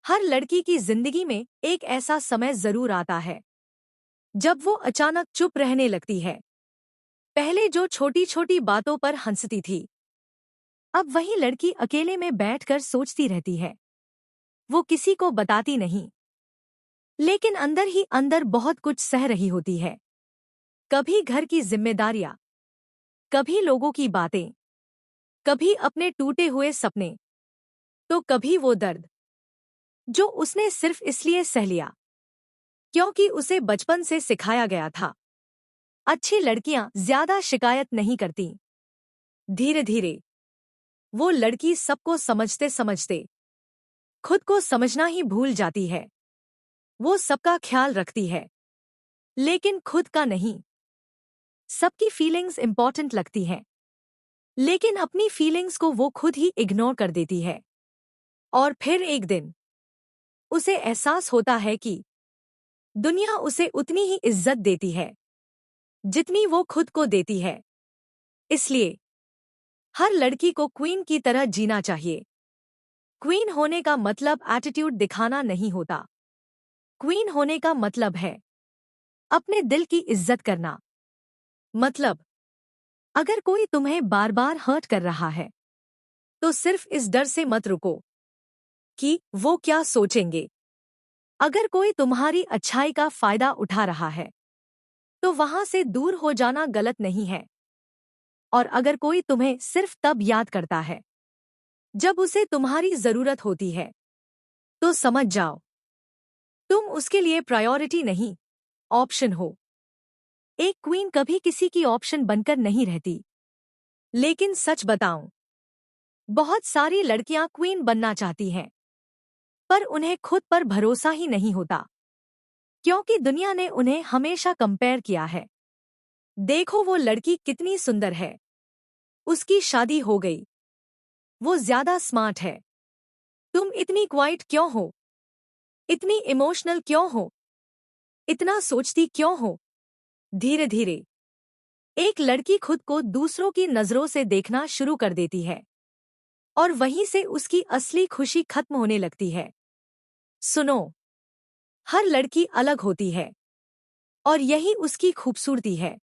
हर लड़की की जिंदगी में एक ऐसा समय जरूर आता है जब वो अचानक चुप रहने लगती है। पहले जो छोटी छोटी बातों पर हंसती थी, अब वही लड़की अकेले में बैठकर सोचती रहती है। वो किसी को बताती नहीं, लेकिन अंदर ही अंदर बहुत कुछ सह रही होती है। कभी घर की जिम्मेदारियां, कभी लोगों की बातें, कभी अपने टूटे हुए सपने, तो कभी वो दर्द जो उसने सिर्फ इसलिए सह लिया क्योंकि उसे बचपन से सिखाया गया था। अच्छी लड़कियां ज्यादा शिकायत नहीं करती। धीरे धीरे वो लड़की सबको समझते समझते खुद को समझना ही भूल जाती है। वो सबका ख्याल रखती है, लेकिन खुद का नहीं। सबकी फीलिंग्स इंपॉर्टेंट लगती हैं, लेकिन अपनी फीलिंग्स को वो खुद ही इग्नोर कर देती है। और फिर एक दिन उसे एहसास होता है कि दुनिया उसे उतनी ही इज्जत देती है जितनी वो खुद को देती है। इसलिए हर लड़की को क्वीन की तरह जीना चाहिए। क्वीन होने का मतलब एटीट्यूड दिखाना नहीं होता। क्वीन होने का मतलब है अपने दिल की इज्जत करना। मतलब, अगर कोई तुम्हें बार बार हर्ट कर रहा है, तो सिर्फ इस डर से मत रुको कि वो क्या सोचेंगे। अगर कोई तुम्हारी अच्छाई का फायदा उठा रहा है, तो वहां से दूर हो जाना गलत नहीं है। और अगर कोई तुम्हें सिर्फ तब याद करता है जब उसे तुम्हारी जरूरत होती है, तो समझ जाओ तुम उसके लिए प्रायोरिटी नहीं, ऑप्शन हो। एक क्वीन कभी किसी की ऑप्शन बनकर नहीं रहती। लेकिन सच बताऊं, बहुत सारी लड़कियां क्वीन बनना चाहती हैं, पर उन्हें खुद पर भरोसा ही नहीं होता, क्योंकि दुनिया ने उन्हें हमेशा कंपेयर किया है। देखो वो लड़की कितनी सुंदर है, उसकी शादी हो गई, वो ज्यादा स्मार्ट है, तुम इतनी क्वाइट क्यों हो, इतनी इमोशनल क्यों हो, इतना सोचती क्यों हो। धीरे धीरे एक लड़की खुद को दूसरों की नजरों से देखना शुरू कर देती है, और वहीं से उसकी असली खुशी खत्म होने लगती है। सुनो, हर लड़की अलग होती है, और यही उसकी खूबसूरती है।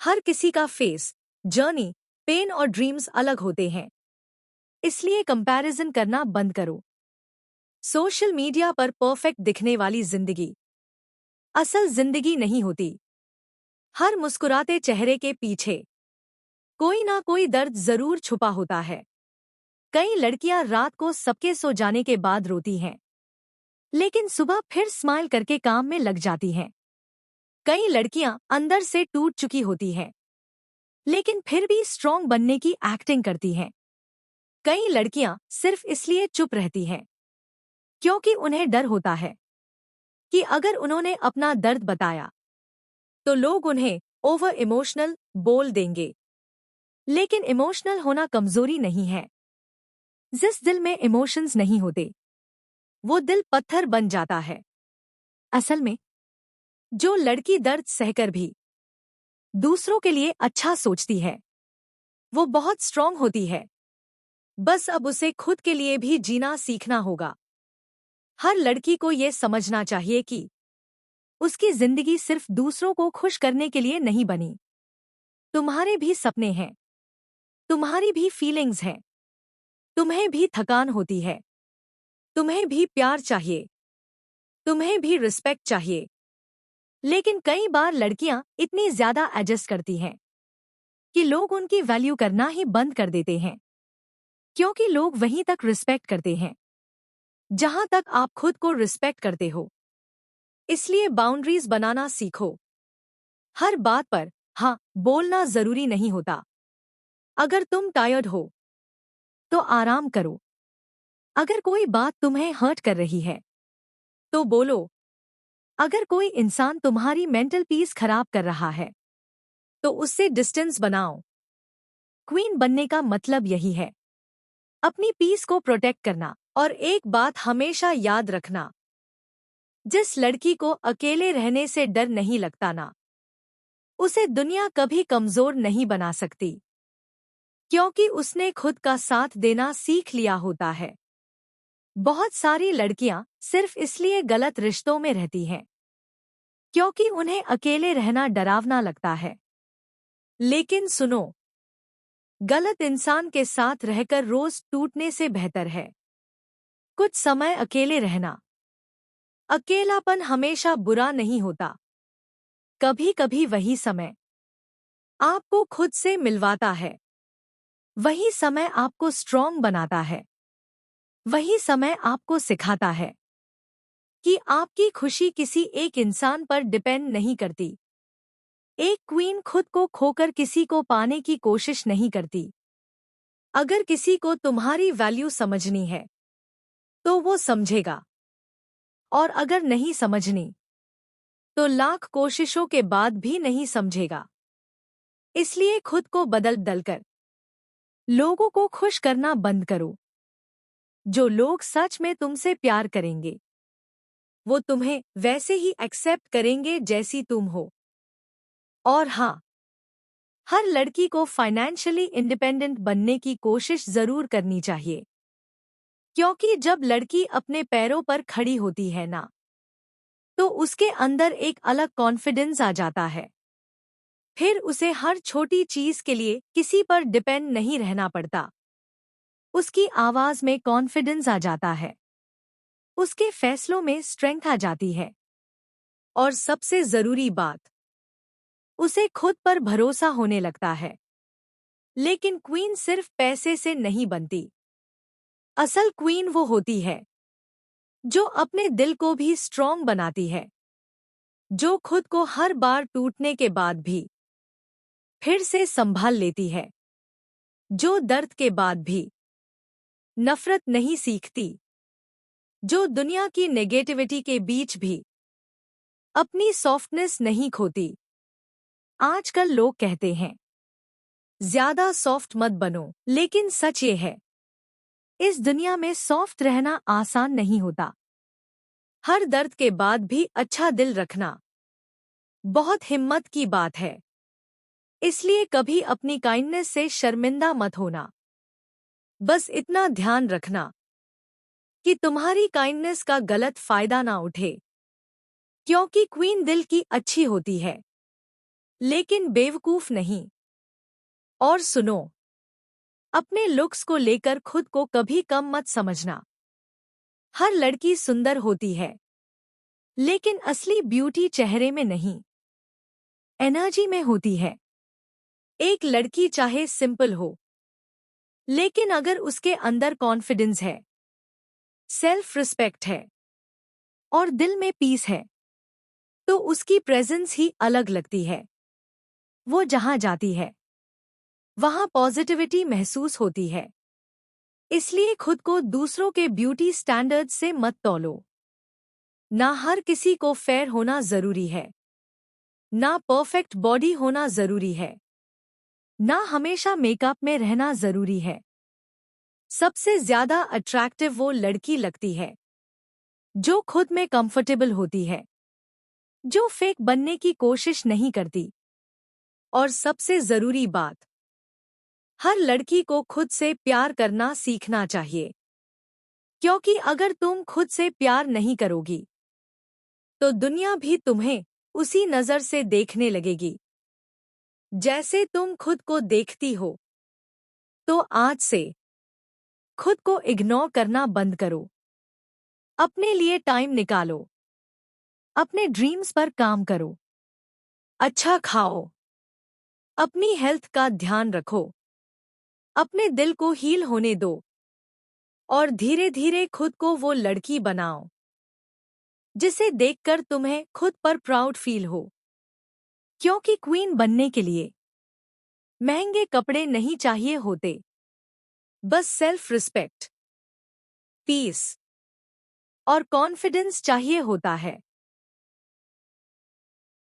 हर किसी का फेस, जर्नी, पेन और ड्रीम्स अलग होते हैं। इसलिए कंपैरिजन करना बंद करो। सोशल मीडिया पर परफेक्ट दिखने वाली जिंदगी असल जिंदगी नहीं होती। हर मुस्कुराते चेहरे के पीछे कोई ना कोई दर्द जरूर छुपा होता है। कई लड़कियां रात को सबके सो जाने के बाद रोती हैं, लेकिन सुबह फिर स्माइल करके काम में लग जाती हैं। कई लड़कियां अंदर से टूट चुकी होती हैं, लेकिन फिर भी स्ट्रॉन्ग बनने की एक्टिंग करती हैं। कई लड़कियां सिर्फ इसलिए चुप रहती हैं क्योंकि उन्हें डर होता है कि अगर उन्होंने अपना दर्द बताया, तो लोग उन्हें ओवर इमोशनल बोल देंगे। लेकिन इमोशनल होना कमजोरी नहीं है। जिस दिल में इमोशंस नहीं होते, वो दिल पत्थर बन जाता है। असल में जो लड़की दर्द सहकर भी दूसरों के लिए अच्छा सोचती है, वो बहुत स्ट्रांग होती है। बस अब उसे खुद के लिए भी जीना सीखना होगा। हर लड़की को ये समझना चाहिए कि उसकी जिंदगी सिर्फ दूसरों को खुश करने के लिए नहीं बनी। तुम्हारे भी सपने हैं, तुम्हारी भी फीलिंग्स हैं, तुम्हें भी थकान होती है, तुम्हें भी प्यार चाहिए, तुम्हें भी रिस्पेक्ट चाहिए। लेकिन कई बार लड़कियां इतनी ज्यादा एडजस्ट करती हैं कि लोग उनकी वैल्यू करना ही बंद कर देते हैं, क्योंकि लोग वहीं तक रिस्पेक्ट करते हैं जहां तक आप खुद को रिस्पेक्ट करते हो। इसलिए बाउंड्रीज बनाना सीखो। हर बात पर हाँ बोलना जरूरी नहीं होता। अगर तुम टायर्ड हो, तो आराम करो। अगर कोई बात तुम्हें हर्ट कर रही है, तो बोलो। अगर कोई इंसान तुम्हारी मेंटल पीस खराब कर रहा है, तो उससे डिस्टेंस बनाओ। क्वीन बनने का मतलब यही है, अपनी पीस को प्रोटेक्ट करना। और एक बात हमेशा याद रखना, जिस लड़की को अकेले रहने से डर नहीं लगता ना, उसे दुनिया कभी कमजोर नहीं बना सकती, क्योंकि उसने खुद का साथ देना सीख लिया होता है। बहुत सारी लड़कियां सिर्फ इसलिए गलत रिश्तों में रहती हैं क्योंकि उन्हें अकेले रहना डरावना लगता है। लेकिन सुनो, गलत इंसान के साथ रहकर रोज टूटने से बेहतर है कुछ समय अकेले रहना। अकेलापन हमेशा बुरा नहीं होता। कभी कभी वही समय आपको खुद से मिलवाता है। वही समय आपको स्ट्रॉन्ग बनाता है। वही समय आपको सिखाता है कि आपकी खुशी किसी एक इंसान पर डिपेंड नहीं करती। एक क्वीन खुद को खोकर किसी को पाने की कोशिश नहीं करती। अगर किसी को तुम्हारी वैल्यू समझनी है तो वो समझेगा, और अगर नहीं समझनी तो लाख कोशिशों के बाद भी नहीं समझेगा। इसलिए खुद को बदल कर लोगों को खुश करना बंद करो। जो लोग सच में तुमसे प्यार करेंगे वो तुम्हें वैसे ही एक्सेप्ट करेंगे जैसी तुम हो। और हाँ, हर लड़की को फाइनेंशियली इंडिपेंडेंट बनने की कोशिश जरूर करनी चाहिए, क्योंकि जब लड़की अपने पैरों पर खड़ी होती है ना, तो उसके अंदर एक अलग कॉन्फिडेंस आ जाता है। फिर उसे हर छोटी चीज के लिए किसी पर डिपेंड नहीं रहना पड़ता। उसकी आवाज में कॉन्फिडेंस आ जाता है। उसके फैसलों में स्ट्रेंथ आ जाती है। और सबसे जरूरी बात, उसे खुद पर भरोसा होने लगता है। लेकिन क्वीन सिर्फ पैसे से नहीं बनती। असल क्वीन वो होती है जो अपने दिल को भी स्ट्रॉन्ग बनाती है, जो खुद को हर बार टूटने के बाद भी फिर से संभाल लेती है, जो दर्द के बाद भी नफरत नहीं सीखती, जो दुनिया की नेगेटिविटी के बीच भी अपनी सॉफ्टनेस नहीं खोती। आजकल लोग कहते हैं ज्यादा सॉफ्ट मत बनो, लेकिन सच ये है, इस दुनिया में सॉफ्ट रहना आसान नहीं होता। हर दर्द के बाद भी अच्छा दिल रखना बहुत हिम्मत की बात है। इसलिए कभी अपनी काइंडनेस से शर्मिंदा मत होना। बस इतना ध्यान रखना कि तुम्हारी काइंडनेस का गलत फायदा ना उठे, क्योंकि क्वीन दिल की अच्छी होती है लेकिन बेवकूफ नहीं। और सुनो, अपने लुक्स को लेकर खुद को कभी कम मत समझना। हर लड़की सुंदर होती है, लेकिन असली ब्यूटी चेहरे में नहीं, एनर्जी में होती है। एक लड़की चाहे सिंपल हो, लेकिन अगर उसके अंदर कॉन्फिडेंस है, सेल्फ रिस्पेक्ट है और दिल में पीस है, तो उसकी प्रेजेंस ही अलग लगती है। वो जहां जाती है वहां पॉजिटिविटी महसूस होती है। इसलिए खुद को दूसरों के ब्यूटी स्टैंडर्ड से मत तौलो। ना हर किसी को फेयर होना जरूरी है, ना परफेक्ट बॉडी होना जरूरी है, ना हमेशा मेकअप में रहना जरूरी है। सबसे ज्यादा अट्रैक्टिव वो लड़की लगती है जो खुद में कंफर्टेबल होती है, जो फेक बनने की कोशिश नहीं करती। और सबसे जरूरी बात, हर लड़की को खुद से प्यार करना सीखना चाहिए, क्योंकि अगर तुम खुद से प्यार नहीं करोगी तो दुनिया भी तुम्हें उसी नजर से देखने लगेगी जैसे तुम खुद को देखती हो। तो आज से खुद को इग्नोर करना बंद करो। अपने लिए टाइम निकालो। अपने ड्रीम्स पर काम करो। अच्छा खाओ। अपनी हेल्थ का ध्यान रखो। अपने दिल को हील होने दो। और धीरे धीरे खुद को वो लड़की बनाओ जिसे देखकर तुम्हें खुद पर प्राउड फील हो। क्योंकि क्वीन बनने के लिए महंगे कपड़े नहीं चाहिए होते, बस सेल्फ रिस्पेक्ट, पीस और कॉन्फिडेंस चाहिए होता है।